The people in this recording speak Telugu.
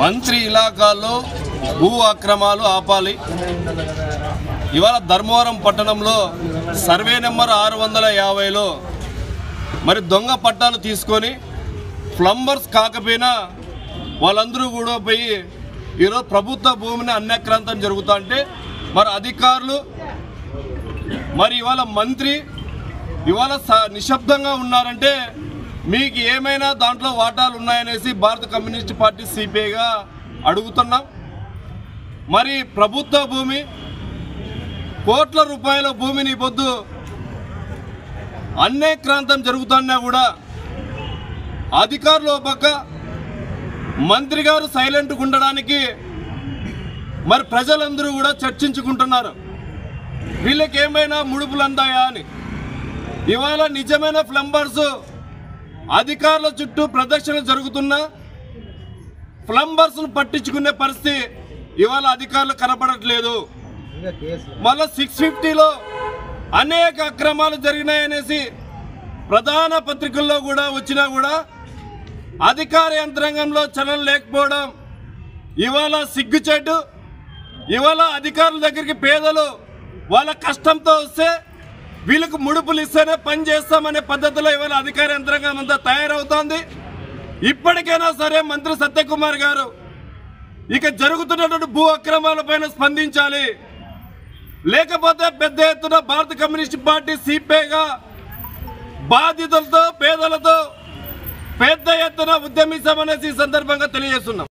మంత్రి ఇలాకాల్లో భూ అక్రమాలు ఆపాలి. ఇవాళ ధర్మవరం పట్టణంలో సర్వే నెంబర్ 650లో మరి దొంగ పట్టాలు తీసుకొని ప్లంబర్స్ కాకపోయినా వాళ్ళందరూ కూడా పోయి ఈరోజు ప్రభుత్వ భూమిని అన్యాక్రాంతం జరుగుతుంటే మరి అధికారులు మరి ఇవాళ మంత్రి ఇవాళ నిశ్శబ్దంగా ఉన్నారంటే మీకు ఏమైనా దాంట్లో వాటాలు ఉన్నాయనేసి భారత కమ్యూనిస్ట్ పార్టీ సిపిఐగా అడుగుతున్నాం. మరి ప్రభుత్వ భూమి కోట్ల రూపాయల భూమిని పొద్దు అన్యాక్రాంతం జరుగుతున్నా కూడా అధికారులు పక్క మంత్రి గారు సైలెంట్గా ఉండడానికి మరి ప్రజలందరూ కూడా చర్చించుకుంటున్నారు వీళ్ళకి ఏమైనా ముడుపులు అందాయా అని. ఇవాళ నిజమైన ప్లంబర్స్ అధికారుల చుట్టూ ప్రదక్షిణ జరుగుతున్నా ప్లంబర్స్ను పట్టించుకునే పరిస్థితి ఇవాళ అధికారులు కనపడట్లేదు. మళ్ళీ 650లో అనేక అక్రమాలు జరిగినాయనేసి ప్రధాన పత్రికల్లో కూడా వచ్చినా కూడా అధికార యంత్రాంగంలో చలనం లేకపోవడం ఇవాళ సిగ్గుచేటు. ఇవాళ అధికారుల దగ్గరికి పేదలు వాళ్ళ కష్టంతో వస్తే వీళ్ళకు ముడుపులు ఇస్తేనే పని చేస్తామనే పద్ధతిలో ఇవాళ అధికార యంత్రాంగం అంతా తయారవుతోంది. ఇప్పటికైనా సరే మంత్రి సత్యకుమార్ గారు ఇక జరుగుతున్నటువంటి భూ అక్రమాలపైన స్పందించాలి. లేకపోతే పెద్ద ఎత్తున భారత కమ్యూనిస్ట్ పార్టీ సిపిఐగా బాధితులతో పేదలతో పెద్ద ఎత్తున ఉద్యమిస్తామనేసి ఈ సందర్భంగా తెలియజేస్తున్నాం.